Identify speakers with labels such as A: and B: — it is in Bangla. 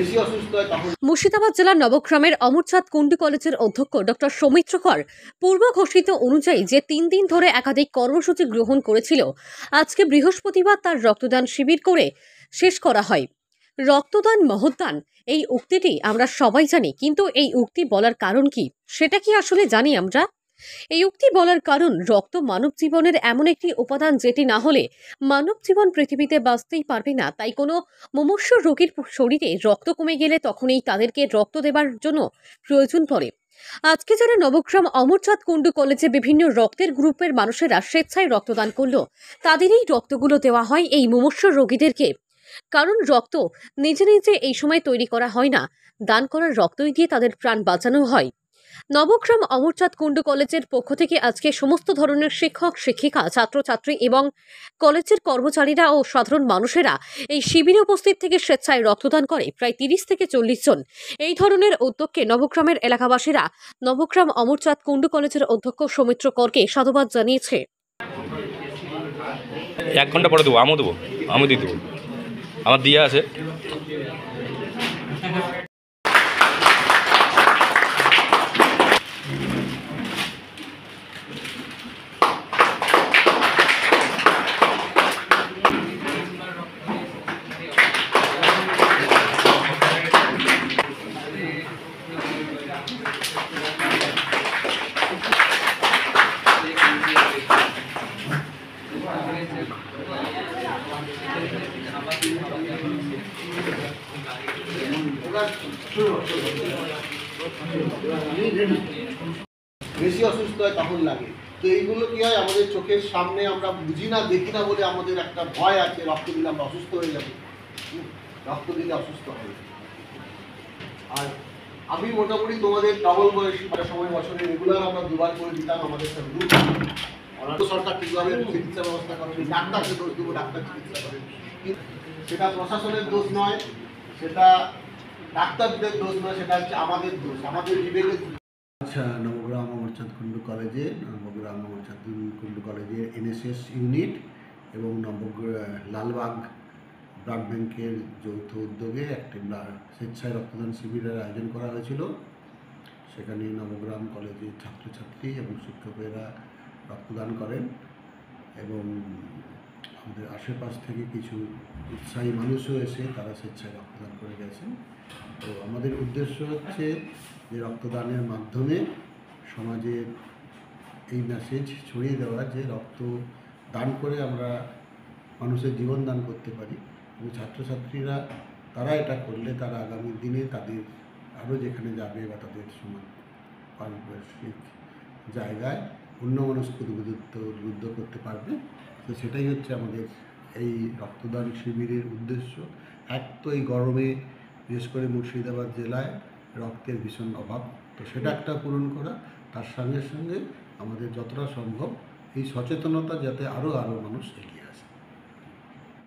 A: বেশি অসুস্থ হয় তখন।
B: মুর্শিদাবাদ জেলার নবগ্রামের অমরচাঁদ কুন্ডু কলেজের অধ্যক্ষ ডক্টর সৌমিত্র কর পূর্ব ঘোষিত অনুযায়ী যে 3 দিন ধরে একাধিক কর্মসূচি গ্রহণ করেছিল, আজকে বৃহস্পতিবার তার রক্তদান শিবির করে শেষ করা হয়। রক্তদান মহৎদান, এই উক্তিটি আমরা সবাই জানি, কিন্তু এই উক্তি বলার কারণ কি, সেটা কি আসলে জানি আমরা? এই উক্তি বলার কারণ, রক্ত মানব জীবনের এমন একটি উপাদান যেটি না হলে মানব জীবন পৃথিবীতে বাঁচতেই পারবে না। তাই কোনো মুমূর্ষু রোগীর শরীরে রক্ত কমে গেলে তখনই তাদেরকে রক্ত দেবার জন্য প্রয়োজন পড়ে। আজকে যারা নবগ্রাম অমরচাঁদ কুন্ডু কলেজে বিভিন্ন রক্তের গ্রুপের মানুষেরা স্বেচ্ছায় রক্তদান করলো, তাদেরই রক্তগুলো দেওয়া হয় এই মুমূর্ষু রোগীদেরকে। কারণ রক্ত নিজে নিজে এই সময় তৈরি করা হয় না, দান করার রক্তই দিয়ে তাদের প্রাণ বাঁচানো হয়। নবগ্রাম অমরচাঁদ কুন্ডু কলেজের পক্ষ থেকে আজকে সমস্ত ধরনের শিক্ষক, শিক্ষিকা, ছাত্রছাত্রী এবং কলেজের কর্মচারীরা ও সাধারণ মানুষেরা এই শিবিরে উপস্থিত থেকে স্বেচ্ছায় রক্তদান করে প্রায় 30 থেকে 40 জন। এই ধরনের উদ্যোগকে নবগ্রামের এলাকাবাসীরা নবগ্রাম অমরচাঁদ কুন্ডু কলেজের অধ্যক্ষ সৌমিত্র করকে সাধুবাদ জানিয়েছে।
C: 1 ঘন্টা পরে দেবো, আমও দেবো, আমও দিয়ে দেবো, আমার দিয়ে আছে।
A: বেশি অসুস্থ হয় তখন লাগে। তো এইগুলো কি হয়, আমাদের চোখের সামনে আমরা বুঝি না, দেখি না বলে আমাদের একটা ভয় আছে, রক্ত দিলে আমরা অসুস্থ হয়ে যাবো, রক্ত দিলে অসুস্থ হবে। আর আমি মোটামুটি তোমাদের ডবল বয়সী সময় বছরে রেগুলার আমরা 2বার করে দিতাম আমাদের গ্রুপ। সরকার ঠিকভাবে চিকিৎসা ব্যবস্থা করেনি, ডাক্তারকে দোষ দেবো, ডাক্তার চিকিৎসা করেন, সেটা প্রশাসনের দোষ নয়, সেটা ডাক্তারদের দোষ নয়, সেটা হচ্ছে আমাদের দোষ, আমাদের বিবেকের। আচ্ছা, নবগ্রাম অমরচাঁদ কুন্ডু কলেজে, নবগ্রাম অমরচাঁদ কুন্ডু কলেজে এনএসএস ইউনিট এবং লালবাগ ব্লাড ব্যাংকের যৌথ উদ্যোগে একটি স্বেচ্ছায় রক্তদান শিবিরের আয়োজন করা হয়েছিল। সেখানে নবগ্রাম কলেজের ছাত্রছাত্রী এবং শিক্ষকেরা রক্তদান করেন এবং আমাদের আশেপাশ থেকে কিছু উৎসাহী মানুষও এসে তারা স্বেচ্ছায় রক্তদান করে গেছেন। তো আমাদের উদ্দেশ্য হচ্ছে যে রক্তদানের মাধ্যমে সমাজের এই মেসেজ ছড়িয়ে দেওয়া যে রক্ত দান করে আমরা মানুষের জীবন দান করতে পারি, এবং ছাত্রছাত্রীরা তারা এটা করলে তারা আগামী দিনে তাদের আরও যেখানে যাবে বা তাদের সমাজ পারিপার্শ্বিক জায়গায় অন্যমনস্ক উদ্বুদ্ধ করতে পারবে। তো সেটাই হচ্ছে আমাদের এই রক্তদান শিবিরের উদ্দেশ্য। এক তো এই গরমে বিশেষ করে মুর্শিদাবাদ জেলায় রক্তের ভীষণ অভাব, তো সেটা একটা পূরণ করা, তার সঙ্গে সঙ্গে আমাদের যতটা সম্ভব এই সচেতনতা যাতে আরও মানুষ এগিয়ে